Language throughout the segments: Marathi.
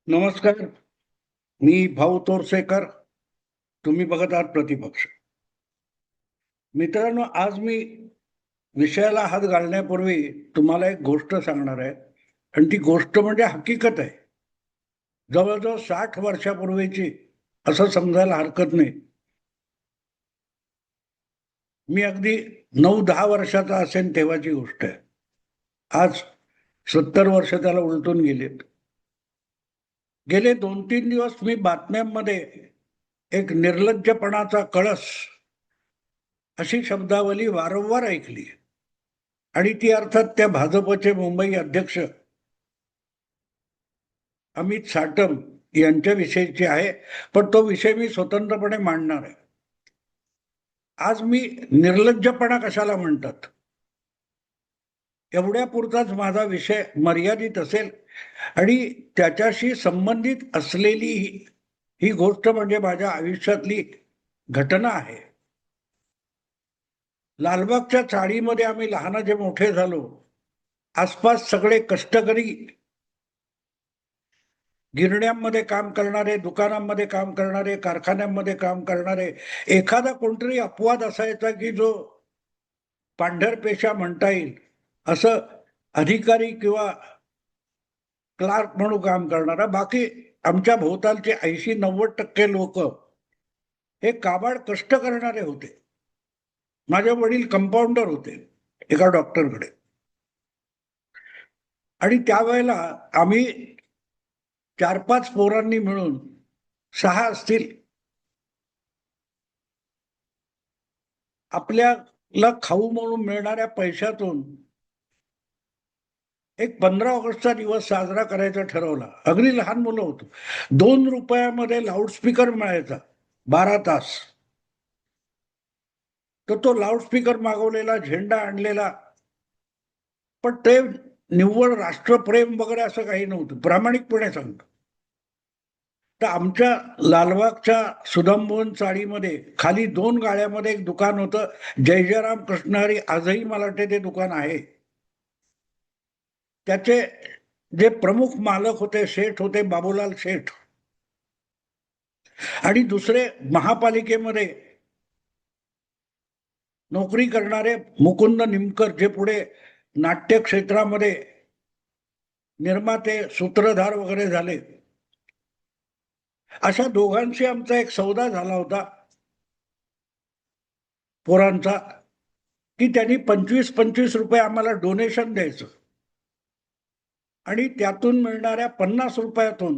नमस्कार. मी भाऊ तोरसेकर. तुम्ही बघत आहात प्रतिपक्ष. मित्रांनो, आज मी विषयाला हात घालण्यापूर्वी तुम्हाला एक गोष्ट सांगणार आहे. आणि ती गोष्ट म्हणजे हकीकत आहे. जवळजवळ 60 वर्षापूर्वीची असं समजायला हरकत नाही. मी अगदी 9-10 वर्षाचा असेल तेव्हाची गोष्ट आहे. आज 70 वर्ष त्याला उलटून गेलेत. गेले 2-3 दिवस मी बातम्यांमध्ये एक निर्लज्जपणाचा कळस अशी शब्दावली वारंवार ऐकली. आणि ती अर्थात त्या भाजपचे मुंबई अध्यक्ष अमित साटम यांच्याविषयीची आहे. पण तो विषय मी स्वतंत्रपणे मांडणार आहे. आज मी निर्लज्जपणा कशाला म्हणतात एवढ्यापुरताच माझा विषय मर्यादित असेल. आणि त्याच्याशी संबंधित असलेली ही गोष्ट म्हणजे माझ्या आयुष्यातली घटना आहे. लालबागच्या चाळीमध्ये आम्ही लहानाचे मोठे झालो. आसपास सगळे कष्टकरी, गिरण्यांमध्ये काम करणारे, दुकानांमध्ये काम करणारे, कारखान्यांमध्ये काम करणारे. एखादा कोणतरी अपवाद असायचा की जो पांढर पेशा म्हणता येईल असं अधिकारी किंवा क्लार्क म्हणून काम करणारा. बाकी आमच्या भोवतालचे 80-90% लोक हे काबाड कष्ट करणारे होते. माझे वडील कंपाऊंडर होते एका डॉक्टरकडे. आणि त्यावेळेला आम्ही 4-5 पोरांनी मिळून, 6 असतील, आपल्याला खाऊ म्हणून मिळणाऱ्या पैशातून एक 15 ऑगस्टचा दिवस साजरा करायचा ठरवला. अगदी लहान मुलं होतो. 2 रुपयामध्ये लाऊडस्पीकर मिळायचा 12 तास. तर तो लाऊडस्पीकर मागवलेला, झेंडा आणलेला. पण ते निव्वळ राष्ट्रप्रेम वगैरे असं काही नव्हतं, प्रामाणिकपणे सांगतो. तर आमच्या लालबागच्या सुदामभवन चाळीमध्ये खाली 2 गाळ्यामध्ये एक दुकान होतं, जय जयराम कृष्णहरी. आजही मला वाटते ते दुकान आहे. त्याचे जे प्रमुख मालक होते, शेठ होते बाबूलाल शेठ. आणि दुसरे महापालिकेमध्ये नोकरी करणारे मुकुंद निमकर, जे पुढे नाट्य क्षेत्रामध्ये निर्माते, सूत्रधार वगैरे झाले. अशा दोघांशी आमचा एक सौदा झाला होता पोरांचा, की त्यांनी 25-25 रुपये आम्हाला डोनेशन द्यायचं. आणि त्यातून मिळणाऱ्या 50 रुपयातून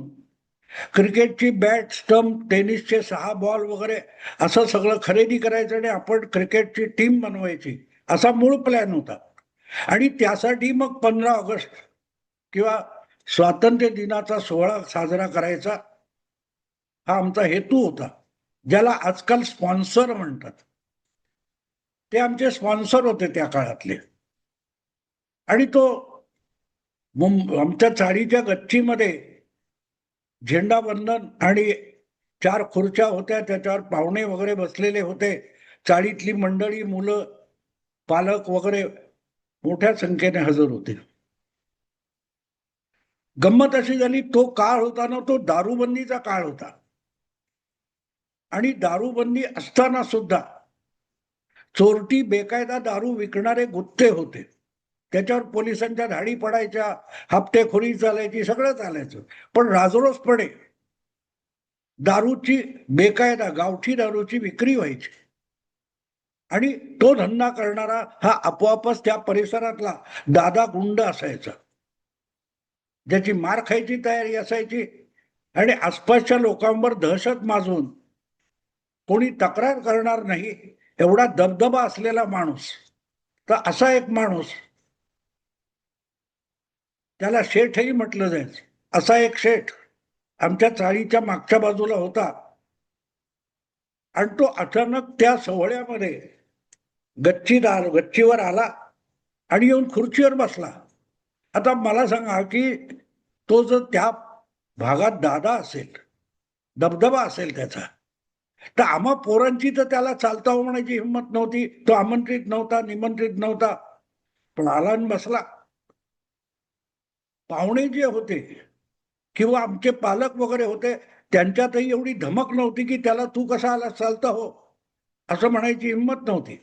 क्रिकेटची बॅट, स्टंप, टेनिसचे 6 बॉल वगैरे असं सगळं खरेदी करायचं आणि आपण क्रिकेटची टीम बनवायची, असा मूळ प्लॅन होता. आणि त्यासाठी मग 15 ऑगस्ट किंवा स्वातंत्र्य दिनाचा सोहळा साजरा करायचा हा आमचा हेतू होता. ज्याला आजकाल स्पॉन्सर म्हणतात. ते आमचे स्पॉन्सर होते त्या काळातले. आणि तो आमच्या चाळीच्या गच्चीमध्ये झेंडावंदन आणि 4 खुर्च्या होत्या, त्याच्यावर पाहुणे वगैरे बसलेले होते. चाळीतली मंडळी, मुलं, पालक वगैरे मोठ्या संख्येने हजर होते. गंमत अशी झाली, तो काळ होता ना, तो दारूबंदीचा काळ होता. आणि दारूबंदी असताना सुद्धा चोरटी बेकायदा दारू विकणारे गुत्ते होते. त्याच्यावर पोलिसांच्या धाडी पडायच्या, हप्तेखोरी चालायची, सगळं चालायचं. पण राजरोसपणे दारूची, बेकायदा गावठी दारूची विक्री व्हायची. आणि तो धंदा करणारा हा आपोआपच त्या परिसरातला दादा गुंड असायचा, ज्याची मार खायची तयारी असायची. आणि आसपासच्या लोकांवर दहशत माजून कोणी तक्रार करणार नाही एवढा दबदबा असलेला माणूस. तर असा एक माणूस, त्याला शेठही म्हटलं जायचं, असा एक शेठ आमच्या चाळीच्या मागच्या बाजूला होता. आणि तो अचानक त्या सोहळ्यामध्ये गच्चीवर आला आणि येऊन खुर्चीवर बसला. आता मला सांगा की तो जर त्या भागात दादा असेल, दबदबा असेल त्याचा, तर आम्हा पोरांची तर त्याला चालता म्हणायची हिंमत नव्हती. तो आमंत्रित नव्हता, निमंत्रित नव्हता, पण आला आणि बसला. पाहुणे जे होते किंवा आमचे पालक वगैरे होते, त्यांच्यातही एवढी धमक नव्हती की त्याला तू कसा आला, चालता हो असं म्हणायची हिंमत नव्हती.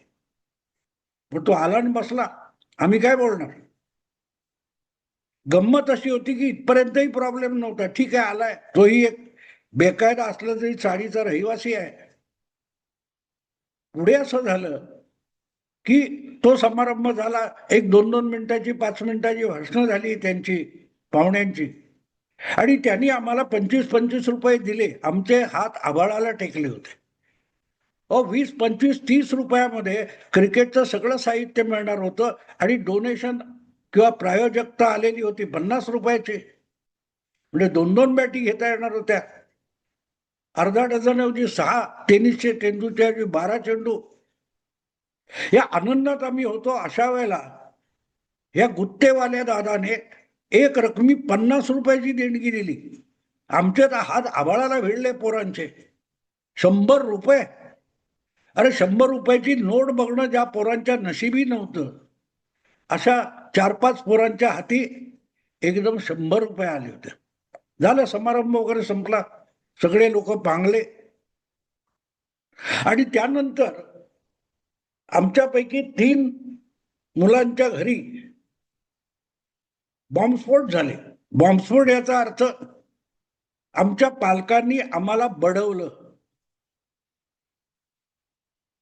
पण तो आला आणि बसला, आम्ही काय बोलणार. गंमत अशी होती की इथपर्यंतही प्रॉब्लेम नव्हता. ठीक आहे, आलाय, तोही एक बेकायदा असलं तरी चाळीचा रहिवासी आहे. पुढे असं झालं की तो समारंभ झाला, एक 2-2 मिनिटाची, 5 मिनिटाची भाषणं झाली त्यांची, पाहुण्यांची, आणि त्यांनी आम्हाला 25-25 रुपये दिले. आमचे हात आभाळाला टेकले होते. 20, 25, 30 रुपयामध्ये क्रिकेटचं सगळं साहित्य मिळणार होतं आणि डोनेशन किंवा प्रायोजकता आलेली होती 50 रुपयाची. म्हणजे 2-2 बॅटी घेता येणार होत्या. अर्धा डझनऐवजी 6 टेनिसचे चेंडूच्या ऐवजी 12 चेंडू. या आनंदात आम्ही होतो. अशा वेळेला या गुत्तेवाल्या दादाने एक रकमी 50 रुपयाची देणगी दिली. आमचे तर हात आभाळाला भिडले पोरांचे. 100 रुपये. अरे 100 रुपयाची नोट बघणं ज्या पोरांच्या नशिबी नव्हतं, अशा 4-5 पोरांच्या हाती एकदम 100 रुपये आले होते. झालं, समारंभ वगैरे संपला, सगळे लोक पांगले. आणि त्यानंतर आमच्यापैकी 3 मुलांच्या घरी बॉम्बस्फोट झाले. बॉम्बस्फोट याचा अर्थ आमच्या पालकांनी आम्हाला बडवलं.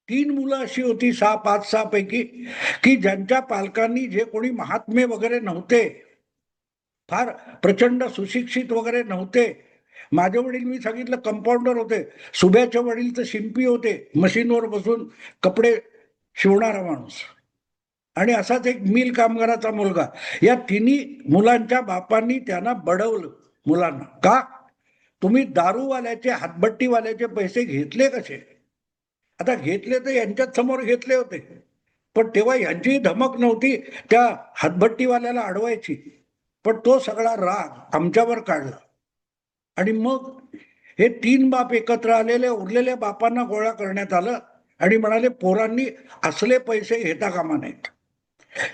3 मुलं अशी होती 5-6 पैकी की ज्यांच्या पालकांनी, जे कोणी महात्मे वगैरे नव्हते, फार प्रचंड सुशिक्षित वगैरे नव्हते. माझे वडील, मी सांगितलं, कंपाऊंडर होते. सुब्याचे वडील तर शिंपी होते, मशीनवर बसून कपडे शिवणारा माणूस, आणि असाच एक मिल कामगाराचा मुलगा. या तिन्ही मुलांच्या बापांनी त्यांना बडवलं मुलांना. का? तुम्ही दारूवाल्याचे, हातभट्टीवाल्याचे पैसे घेतले कसे? आता घेतले तर यांच्याच समोर घेतले होते, पण तेव्हा यांचीही धमक नव्हती त्या हातभट्टीवाल्याला अडवायची. पण तो सगळा राग आमच्यावर काढला. आणि मग हे 3 बाप एकत्र आलेले, उरलेल्या बापांना गोळा करण्यात आलं आणि म्हणाले, पोरांनी असले पैसे घेता कामा नाहीत.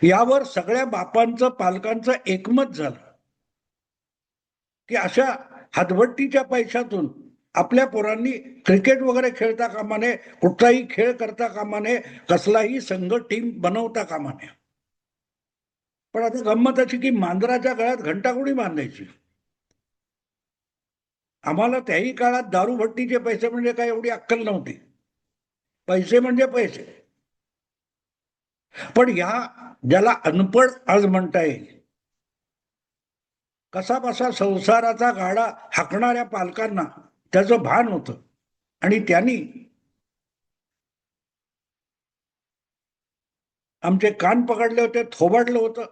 यावर सगळ्या बापांचं, पालकांचं एकमत झालं की अशा हातभट्टीच्या पैशातून आपल्या पोरांनी क्रिकेट वगैरे खेळता कामा नये, कुठलाही खेळ करता कामा नये, कसलाही संघ, टीम बनवता कामा नये. पण आता गंमत अशी की मांजराच्या गळ्यात घंटा कोणी बांधायची? आम्हाला त्याही काळात दारूभट्टीचे पैसे म्हणजे काय एवढी अक्कल नव्हती. पैसे म्हणजे पैसे. पण ह्या, ज्याला अनपढ आज म्हणता येईल, कसा बसा संसाराचा गाडा हाकणाऱ्या पालकांना त्याचं भान होतं. आणि त्यांनी आमचे कान पकडले होते, थोबाडलं होतं,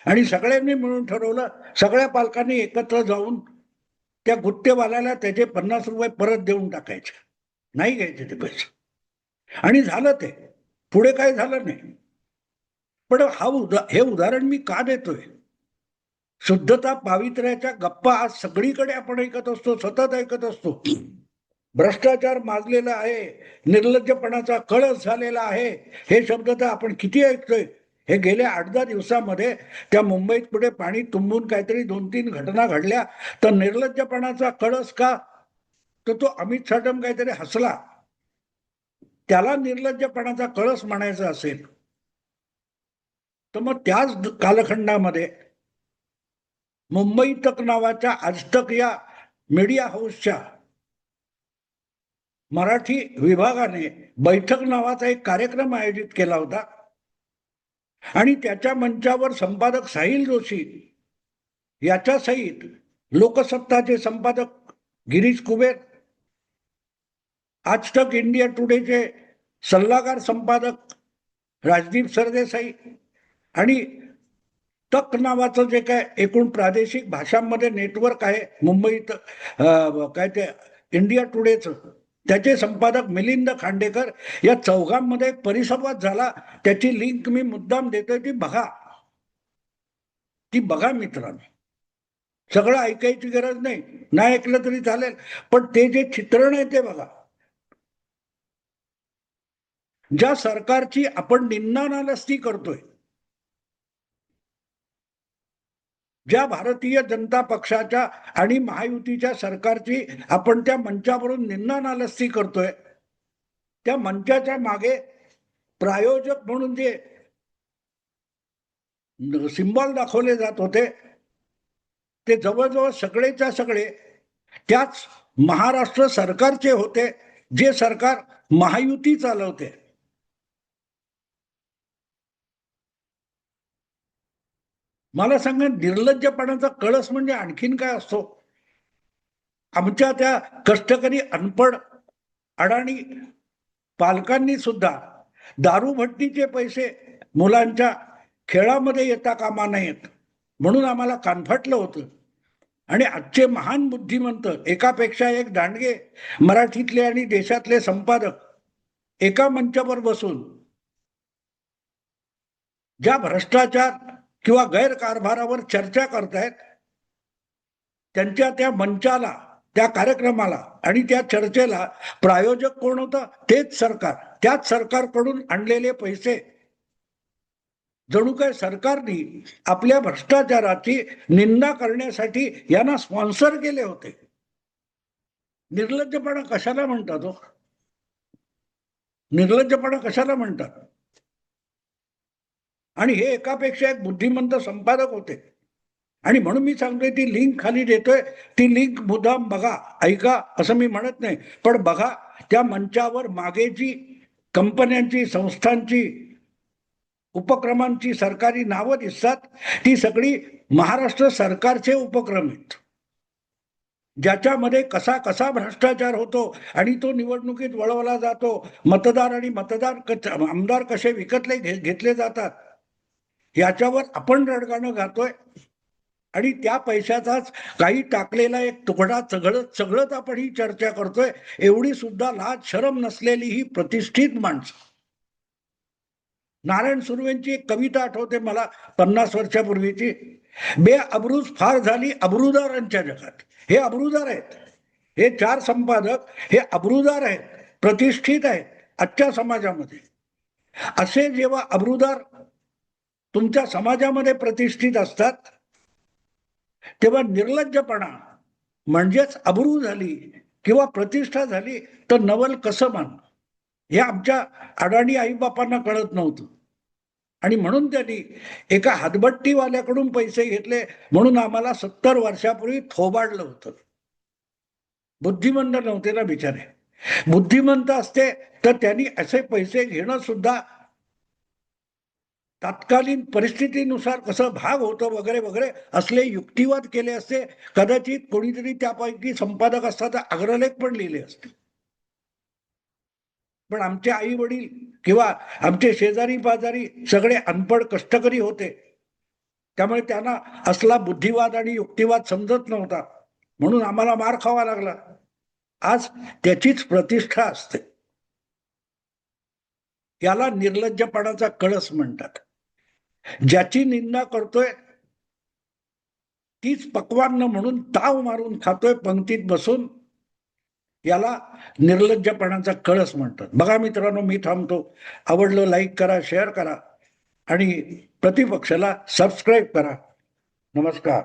आणि सगळ्यांनी मिळून ठरवलं, सगळ्या पालकांनी एकत्र जाऊन त्या गुत्तेवाल्याला त्याचे 50 रुपये परत देऊन टाकायचे, नाही घ्यायचे ते पैसे. आणि झालं ते. पुढे काय झालं नाही. पण हे उदाहरण मी का देतोय? शुद्धता, पावित्र्याच्या गप्पा आज सगळीकडे आपण ऐकत असतो, सतत ऐकत असतो. भ्रष्टाचार माजलेला आहे, निर्लज्जपणाचा कळस झालेला आहे, हे शब्द तर आपण किती ऐकतोय. हे गेल्या 8-10 दिवसामध्ये त्या मुंबईत पुढे पाणी तुंबून काहीतरी 2-3 घटना घडल्या, तर निर्लज्जपणाचा कळस का? तर तो अमित साटम काहीतरी हसला, त्याला निर्लज्जपणाचा कळस म्हणायचा असेल, तर मग त्याच कालखंडामध्ये मुंबई तक नावाच्या आजतक या मीडिया हाऊसच्या मराठी विभागाने बैठक नावाचा एक कार्यक्रम आयोजित केला होता. आणि त्याच्या मंचावर संपादक साहिल जोशी याच्या सहित लोकसत्ताचे संपादक गिरीश कुबेर, आजतक इंडिया टुडेचे सल्लागार संपादक राजदीप सरदेसाई, आणि तक नावाचं जे काय एकूण प्रादेशिक भाषांमध्ये नेटवर्क आहे मुंबईत, काय ते इंडिया टुडेचं, त्याचे संपादक मिलिंद खांडेकर, या चौघांमध्ये परिसंवाद झाला. त्याची लिंक मी मुद्दाम देतोय, ती बघा, ती बघा मित्रांनो. सगळं ऐकायची गरज नाही, नाही ऐकलं तरी चालेल, पण ते जे चित्रण आहे ते बघा. ज्या सरकारची आपण निंदा नालस्ती करतोय, ज्या भारतीय जनता पक्षाच्या आणि महायुतीच्या सरकारची आपण त्या मंचावरून निंदा नालस्ती करतोय, त्या मंचाच्या मागे प्रायोजक म्हणून जे सिंबॉल दाखवले जात होते ते जवळजवळ सगळेच्या सगळे त्याच महाराष्ट्र सरकारचे होते, जे सरकार महायुती चालवते. मला सांगा, निर्लज्जपणाचा कळस म्हणजे आणखीन काय असतो? आमच्या त्या कष्टकरी अनपढ अडाणी पालकांनी सुद्धा दारूभट्टीचे पैसे मुलांच्या खेळामध्ये येता कामा नयेत म्हणून आम्हाला कानफाटलं होतं. आणि आजचे महान बुद्धिमंत, एकापेक्षा एक दांडगे मराठीतले आणि देशातले संपादक एका मंचावर बसून ज्या भ्रष्टाचार किंवा गैरकारभारावर चर्चा करतायत, त्यांच्या त्या मंचाला, त्या कार्यक्रमाला आणि त्या चर्चेला प्रायोजक कोण होतं? तेच सरकार. त्याच सरकारकडून आणलेले पैसे जणू काय सरकारने आपल्या भ्रष्टाचाराची निंदा करण्यासाठी यांना स्पॉन्सर केले होते. निर्लज्जपणा कशाला म्हणतात हो? निर्लज्जपणा कशाला म्हणतात? आणि हे एकापेक्षा एक बुद्धिमंत संपादक होते. आणि म्हणून मी सांगतोय, ती लिंक खाली देतोय, ती लिंक मुद्दाम बघा, ऐका असं मी म्हणत नाही, पण बघा. त्या मंचावर मागे जी कंपन्यांची, संस्थांची, उपक्रमांची सरकारी नावं दिसतात, ती सगळी महाराष्ट्र सरकारचे उपक्रम आहेत, ज्याच्यामध्ये कसा कसा भ्रष्टाचार होतो आणि तो निवडणुकीत वळवला जातो. मतदार आणि आमदार कसे विकतले घेतले जातात, याच्यावर आपण रडगाणं गातोय. आणि त्या पैशाचाच काही टाकलेला एक तुकडा सगळंच आपण ही चर्चा करतोय. एवढी सुद्धा लाज शरम नसलेली ही प्रतिष्ठित माणसं. नारायण सुर्वेंची एक कविता आठवते मला 50 वर्षापूर्वीची. बेअब्रूज फार झाली अब्रुदारांच्या जगात. हे अब्रुदार आहेत, हे 4 संपादक हे अब्रुदार आहेत, प्रतिष्ठित आहेत आजच्या समाजामध्ये. असे जेव्हा अब्रुदार तुमच्या समाजामध्ये प्रतिष्ठित असतात, तेव्हा निर्लज्जपणा म्हणजेच अब्रू झाली किंवा प्रतिष्ठा झाली तर नवल कसं मान, हे आमच्या अडाणी आईबापांना कळत नव्हतं. आणि म्हणून त्यांनी एका हातभट्टीवाल्याकडून पैसे घेतले म्हणून आम्हाला 70 वर्षापूर्वी थोबाडलं होतं. बुद्धिमंत नव्हते ना बिचारे. बुद्धिमंत असते तर त्यांनी असे पैसे घेणं सुद्धा तत्कालीन परिस्थितीनुसार कसं भाग होतं वगैरे वगैरे असले युक्तिवाद केले असते. कदाचित कोणीतरी त्यापैकी संपादक असता तर अग्रलेख पण लिहिले असते. पण आमचे आई वडील किंवा आमचे शेजारी पाजारी सगळे अनपढ कष्टकरी होते, त्यामुळे त्यांना असला बुद्धिवाद आणि युक्तिवाद समजत नव्हता, म्हणून आम्हाला मार खावा लागला. आज त्याचीच प्रतिष्ठा असते. याला निर्लज्जपणाचा कळस म्हणतात. ज्याची निंदा करतोय तीच पक्वान्न म्हणून ताव मारून खातोय पंक्तीत बसून, याला निर्लज्जपणाचा कळस म्हणतात. बघा मित्रांनो, मी थांबतो. आवडलं लाईक करा, शेअर करा आणि प्रतिपक्षाला सबस्क्राईब करा. नमस्कार.